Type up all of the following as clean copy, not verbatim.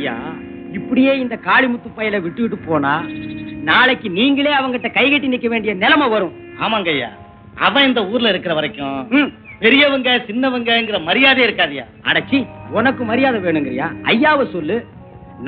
ஐயா, இப்படியே இந்த காளிமுத்து பையலை விட்டுக்கிட்டு போனா நாளைக்கு நீங்களே அவங்கிட்ட கைகட்டி நிக்க வேண்டிய நிலைமை வரும். ஆமாங்க ஐயா, அவன் இந்த ஊர்ல இருக்கிற வரைக்கும் பெரியவங்க சின்னவங்கிற மரியாதை இருக்காதியா. அடச்சி, உனக்கு மரியாதை வேணுங்கிறியா? ஐயாவை சொல்லு.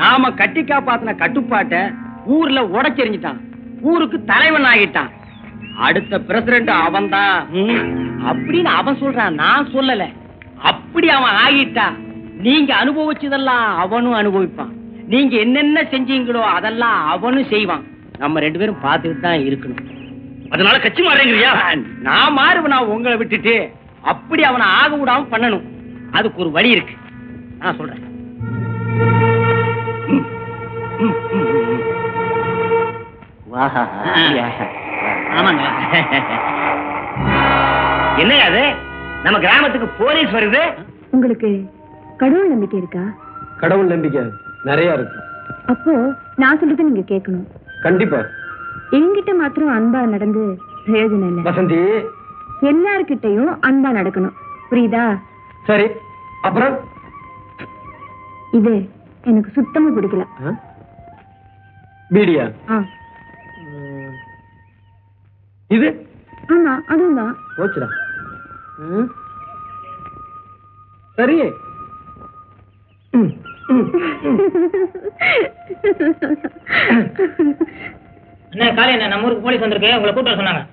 நாம கட்டி காப்பாத்தின கட்டுப்பாட்டை ஊர்ல உடைச்செறிஞ்சிட்டான், ஊருக்கு தலைவன் ஆகிட்டான். அடுத்த பிரசிடண்ட் அவன் தான் அப்படின்னு அவன் சொல்றான், நான் சொல்லல. அப்படி அவன் ஆகிட்டா நீங்க அனுபவிச்சதெல்லாம் அவனும் அனுபவிப்பான். நீங்க என்னென்ன செஞ்சீங்களோ அதெல்லாம் அவனும் செய்வான். நம்ம 2 பேரும் பார்த்துட்டு தான் இருக்கணும். அதனால கட்சி மாறேங்கிறியா? நான் மாறுவனா உங்களை விட்டுட்டு? அப்படி அவனை ஆக விடாம பண்ணணும். அதுக்கு ஒரு வழி இருக்கு, நான் சொல்றேன். ஆமாங்க. என்ன அது, நம்ம கிராமத்துக்கு போலீஸ் வருது? உங்களுக்கு கடவுள் நம்பிக்கை இருக்கா? கடவுள் நம்பிக்கை நிறைய இருக்கு. அப்போ நான் சொல்றது நீங்க கேட்கணும். கண்டிப்பா. என்கிட்ட மாத்திரம் அன்பா நடந்து பிரயோஜனம் இல்லை வசந்தி. எல்லார்கிட்டையும் அன்பா நடக்கணும், புரியுதா? சரி, அப்புறம் இது எனக்கு சுத்தமா பிடிக்கல. பீடியா? இது? ஆமா, அதுவும் தான். போச்சுடா. சரி. என்ன காளி, என்ன நம்ம ஊருக்கு போலீஸ் வந்திருக்கு, உங்களை கூப்பிட்டு சொன்னாங்க.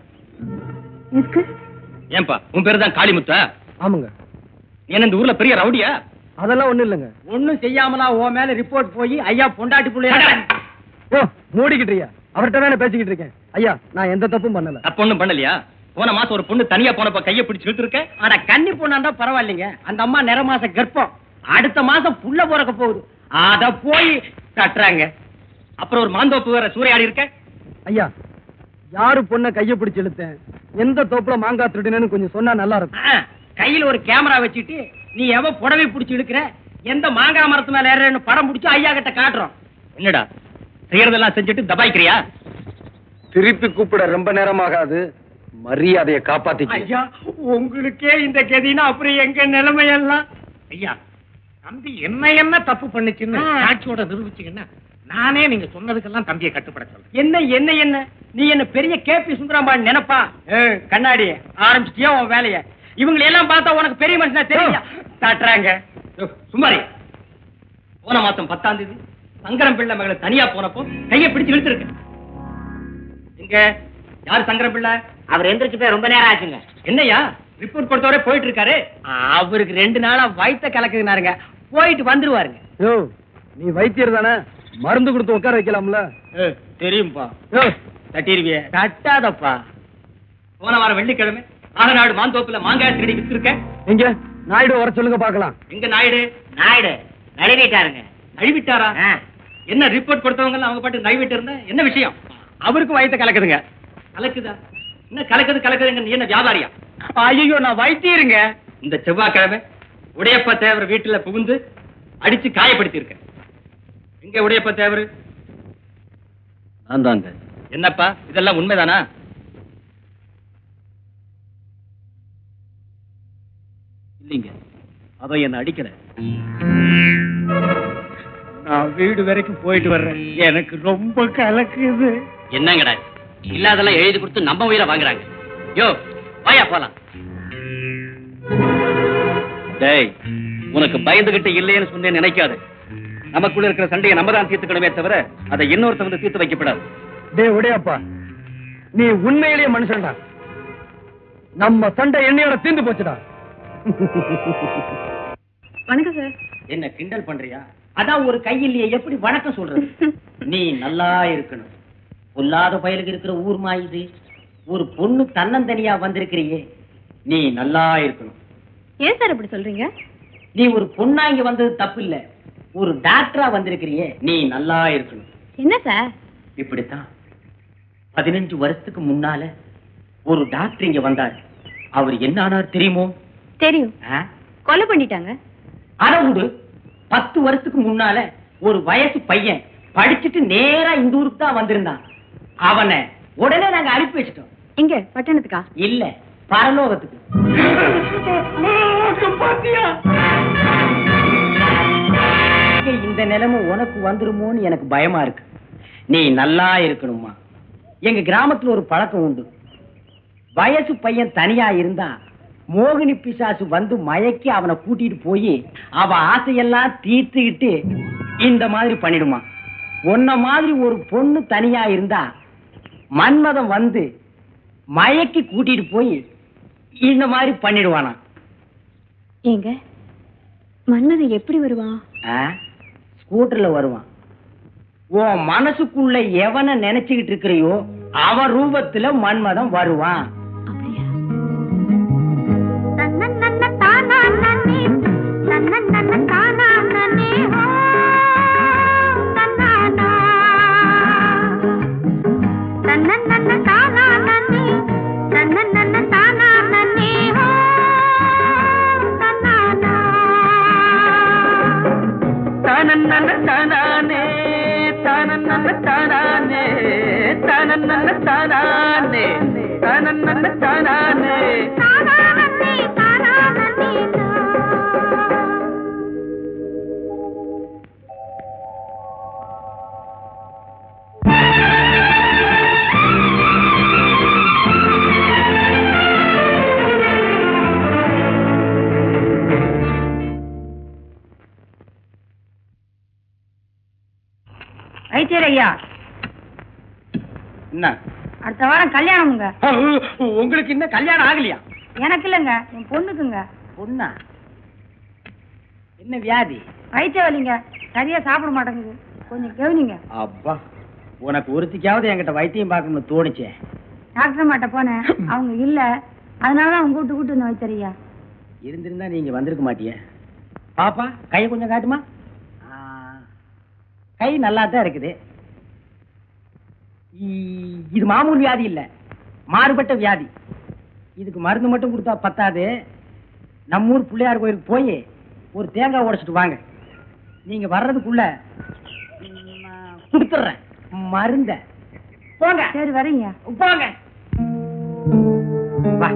ஏன்பா, உன் பேரு தான் காளிமுத்தா? ஆமாங்க. என்ன இந்த ஊர்ல பெரிய ரவுடியா? அதெல்லாம் ஒண்ணும் இல்லைங்க. ஒண்ணும் செய்யாமலா உன் மேல ரிப்போர்ட் போய் ஐயா பொண்டாட்டி புள்ளைய மூடிக்கிட்டியா? அவர்கிட்ட தானே பேசிக்கிட்டு இருக்கேன். ஐயா, நான் எந்த தப்பும் பண்ணல. தப்பு ஒண்ணும் பண்ணலையா? போன மாசம் ஒரு பொண்ணு தனியா போனப்ப கைய பிடிச்சு இழுத்து இருக்க. ஆனா கன்னி பொண்ணாண்டா பரவாயில்லைங்க, அந்த அம்மா நிற மாச கர்ப்பம், அடுத்த மாசம் புள்ள பிறக்க போகுது, அத போய் தட்டுறாங்க. அப்புறம் ஒரு மாந்தோப்பு வேற சூறையாடி இருக்க. ஐயா, யாரு பொண்ண கைய பிடிச்சு இழுத்தேன், எந்த தோப்புல மாங்காய் திருடினேன்னு கொஞ்சம் சொன்னா நல்லா இருக்கும். கையில ஒரு கேமரா வச்சுட்டு நீ எவ புடவை பிடிச்சு இழுக்கிற, எந்த மாங்காய் மரத்து மேல ஏறன்னு படம் பிடிச்சு ஐயா கிட்ட காட்டுறோம். என்னடா செய்யறதெல்லாம் செஞ்சுட்டு தபாய்க்கிறியா? திருப்பி கூப்பிட ரொம்ப நேரமாகாது, மரியாதையை காப்பாத்திக்க. ஐயா, உங்களுக்கே இந்த கதினா அப்புறம் எங்க நிலைமையெல்லாம். ஐயா, தம்பி என்ன தப்பு பண்ணுச்சுன்னு சாட்சியோட நிரூபிச்சீங்கன்னா நானே நீங்க சொன்னதுக்கெல்லாம் தம்பியை கட்டுப்பட சொல்றேன். என்ன என்ன என்ன நீ என்ன பெரிய கேபி சுந்தரம்பாள் நினைப்பா? கண்ணாடி ஆரம்பிச்சிட்டியா உன் வேலைய? இவங்களை எல்லாம் பார்த்தா உனக்கு பெரிய மனுஷனா தெரியா தாட்டுறாங்க. சுமாரி, போன மாசம் 10ஆம் தேதி சங்கரம் பிள்ளை மகளை தனியா போனப்போ கையை பிடிச்சு இழுத்துருக்கு. இங்க யார் சங்கரம் பிள்ளை? அவர் எந்திரிச்சு போய் ரொம்ப நேரம் ஆச்சுங்க. என்னையா ரிப்போர்ட் கொடுத்தவரே போயிட்டு இருக்காரு. அவருக்கு 2 நாளா வயித்த கலக்குதுனாருங்க, போயிட்டு வந்துருவாருங்க. யோ, நீ வைத்தியர் தானே, மருந்து கொடுத்து உட்கார வைக்கலாம்ல? தெரியும்பா. தட்டிருவிய? தட்டாதப்பா. போன வாரம் வெள்ளிக்கிழமை ஆகநாடு மாந்தோப்புல மாங்காய் திருடி வித்துருக்க. எங்க நாயுடு வர சொல்லுங்க பாக்கலாம். எங்க நாயுடு? நாயுடு நழுவிட்டாருங்க. நழுவிட்டாரா? என்ன ரிப்போர்ட் கொடுத்தவங்க அவங்க பாட்டு நழுவிட்டு இருந்தா என்ன விஷயம்? அவருக்கு வயித்த கலக்குதுங்க. கலக்குதா? என்ன கலக்குதுங்க? நீ என்ன வியாபாரியா? ஐயோ, நான் வைத்தியருங்க. இந்த செவ்வாய்க்கிழமை உடையப்ப தேவர் வீட்டுல புகுந்து அடிச்சு காயப்படுத்தி இருக்க. எங்க உடையப்ப தேவர்? நான் தாங்க. என்னப்பா இதெல்லாம் உண்மைதானா? இல்லைங்க, அவ என்ன அடிக்கல. நான் வீடு வரைக்கும் போயிட்டு வர்றேன், எனக்கு ரொம்ப கலக்குது. என்னங்கடா இல்லாதெல்லாம் எழுதி கொடுத்து நம்ம உயிரை வாங்குறாங்க. யோ, வாயா போலாம். டேய், உனக்கு பயந்துகிட்டு இல்லைன்னு சொன்னேன்னு நினைக்காது. நமக்குள்ள இருக்கிற சண்டையை நம்ம தான் தீர்த்துக்கணுமே தவிர அதை இன்னொருத்த வந்து தீர்த்து வைக்கப்படாது. டேய் உடையப்பா, நீ உண்மையிலேயே மனுஷன்டா. நம்ம சண்டை என்னையோட தீர்ந்து போச்சுடா. வணக்கம் சார். என்ன கிண்டல் பண்றியா? அதான் ஒரு கையிலேயே எப்படி வணக்கம் சொல்றது? நீ நல்லா இருக்கணும். பொல்லாத பயலுக்கு இருக்கிற ஊர் மாயுது. ஒரு பொண்ணு தன்னந்தனியா வந்திருக்கிறியே, நீ நல்லா இருக்கணும். ஏன் சார் இப்படி சொல்றீங்க? நீ ஒரு பொண்ணா இங்க வந்தது தப்பு இல்ல, ஒரு டாக்டரா வந்திருக்கிறியே, நீ நல்லா இருக்கணும். என்ன சார்? இப்படித்தான் 15 வருஷத்துக்கு முன்னால ஒரு டாக்டர் இங்க வந்தார். அவர் என்ன ஆனார் தெரியுமோ? தெரியும். கொலை பண்ணிட்டாங்க. அறவுடு 10 வருஷத்துக்கு முன்னால ஒரு வயசு பையன் படிச்சுட்டு நேரா இந்த ஊருக்கு தான் வந்திருந்தான். அவனை உடனே நாங்க அனுப்பி வச்சிட்டோம். எங்க பட்டணத்துக்கா? இல்ல, பரலோகத்துக்கு. இந்த நிலைமை உனக்கு வந்துருமோன்னு எனக்கு பயமா இருக்கு. நீ நல்லா இருக்கணுமா. எங்க கிராமத்துல ஒரு பழக்கம் உண்டு. வயசு பையன் தனியா இருந்தா மோகினி பிசாசு வந்து மயக்கி அவனை கூட்டிட்டு போய் அவ ஆசையெல்லாம் தீர்த்துக்கிட்டு இந்த மாதிரி பண்ணிடுமா. உன்ன மாதிரி ஒரு பொண்ணு தனியா இருந்தா மன்மதன் வந்து மயக்கி கூட்டிட்டு போய் இந்த மாதிரி பண்ணிடுவானா. ஏங்க மன்மதன் எப்படி வருவான்? ஸ்கூட்டர்ல வருவான். உன் மனசுக்குள்ள எவனை நினைச்சுக்கிட்டு இருக்கிறியோ அவன் ரூபத்துல மன்மதன் வருவான். அப்படியா? ஐயா என்ன அடுத்த வாரம் கல்யாணம்ங்க. உங்களுக்கு இன்னும் கல்யாணம் ஆகலையா? எனக்கு இல்லைங்க, என் பொண்ணுக்குங்க. பொண்ணா? என்ன வியாதி? வயிற்று வலிங்க, சரியா சாப்பிட மாட்டேங்குது, கொஞ்சம் கவனிங்க. அப்பா, உனக்கு ஒருத்திக்காவது என்கிட்ட வைத்தியம் பார்க்கணும்னு தோணுச்சே. டாக்டர் மாட்ட போனேன், அவங்க இல்ல, அதனாலதான் அவங்க கூட்டு கூட்டு வந்து வைத்தறியா. இருந்திருந்தா நீங்க வந்திருக்க மாட்டிய. பாப்பா கையை கொஞ்சம் காட்டுமா. கை நல்லா தான் இருக்குது. இது மாமூல் வியாதி இல்ல, மாறுபட்ட வியாதி. இதுக்கு மருந்து மட்டும் கொடுத்தா பத்தாது. நம்ம ஊர் பிள்ளையார் கோயிலுக்கு போய் ஒரு தேங்காய் உடைச்சிட்டு வாங்க. நீங்க வர்றதுக்குள்ள கொடுத்துட்றேன் மருந்த. போங்க. சரி வரீங்க, போங்க. வா.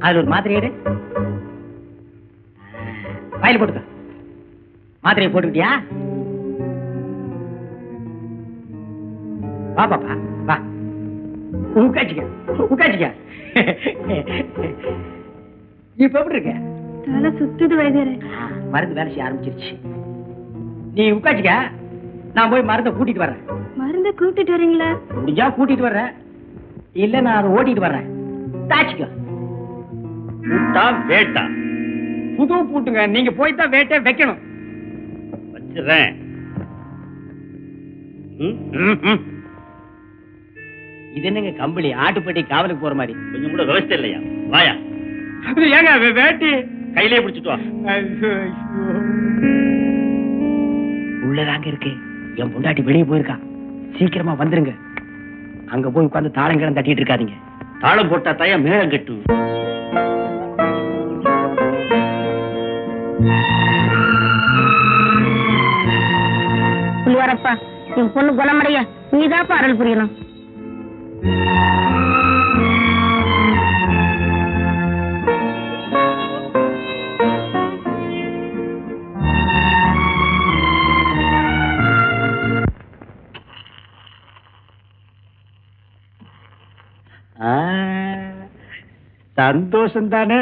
அது ஒரு மாத்திரை எடு. வாயில போட்டுக்க. மாத்திரையை போட்டுக்கிட்டியா? வா பாப்பா வா. உட்காச்சிக்க உட்காச்சிக்க. இப்ப எப்படி இருக்க? தலை சுத்துது வைத்தியரே. மருந்து வேலை செய்ய ஆரம்பிச்சிருச்சு. நீ உட்காச்சிக்க, நான் போய் மருந்தை கூட்டிட்டு வர்றேன். மருந்த கூட்டிட்டு வரீங்களா? முடிஞ்சா கூட்டிட்டு வர்றேன், இல்ல நான் அதை ஓட்டிட்டு வர்றேன். தாச்சிக்க. வேட்டா புது பூட்டுங்க, நீங்க போய் தான் வேட்டை வைக்கணும். வச்சிடறேன். இது என்னங்க கம்பளி, ஆட்டுப்பட்டி காவலுக்கு போற மாதிரி? கொஞ்சம் கூட விவசாயம் இல்லையா? வாயா. ஏங்க வேட்டி கையிலே பிடிச்சிட்டு வா. உள்ளதாங்க இருக்கு. என் பொண்டாட்டி வெளியே போயிருக்கா. சீக்கிரமா வந்துருங்க. அங்க போய் உட்கார்ந்து தாளங்கிழம் தட்டிட்டு இருக்காதீங்க. தாளம் போட்டா தாயா மேளம் கட்டும். புள்ளியாரப்பா, என் பொண்ணு குணமடைய நீதாப்பா அருள் புரியணும். சந்தோஷம் தானே?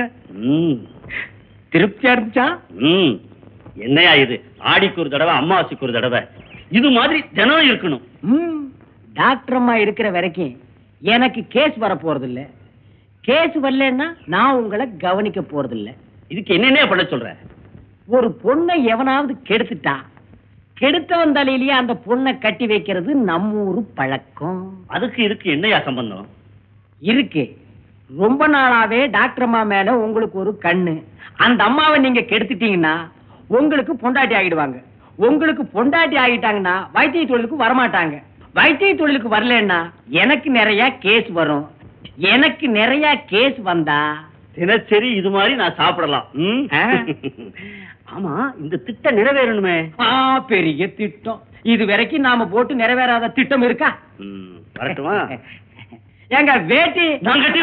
திருப்தியா இருந்துச்சா? என்னையா இது, ஆடிக்கு ஒரு தடவை அமாவாசைக்கு ஒரு தடவை இது மாதிரி தினம் இருக்கணும். டாக்டர் அம்மா இருக்கிற வரைக்கும் எனக்கு கேஸ் வர போறது இல்ல. கேஸ் வரலன்னா நான் உங்களை கவனிக்க போறது இல்ல. இதுக்கு என்னென்ன பண்ண சொல்ற? ஒரு பொண்ணை எவனாவது கெடுத்துட்டா கெடுத்தவன் தலையிலேயே அந்த பொண்ணை கட்டி வைக்கிறது நம்ம ஊரு பழக்கம். அதுக்கு இதுக்கு என்னையா சம்பந்தம் இருக்கு? ரொம்ப நாளாவே டாக்டர் அம்மா மேல உங்களுக்கு ஒரு கண்ணு. அந்த அம்மாவை நீங்க கெடுத்துட்டீங்கன்னா உங்களுக்கு பொண்டாட்டி ஆகிடுவாங்க. உங்களுக்கு பொண்டாட்டி ஆகிட்டாங்கன்னா வைத்திய தொழிலுக்கு வரமாட்டாங்க. வைத்திய தொழிலுக்கு வரலன்னா எனக்கு நிறைய கேஸ் வரும். எனக்கு நிறைய கேஸ் வந்தா தினசரி இது மாதிரி நான் சாப்பிடலாம். ஆமா, இந்த திட்டம் நிறைவேறணுமே. பெரிய திட்டம். இது வரைக்கும் நாம போட்டு நிறைவேறாத திட்டம் இருக்கா? வரட்டுமா? ஏங்க வேட்டி நான் கட்டி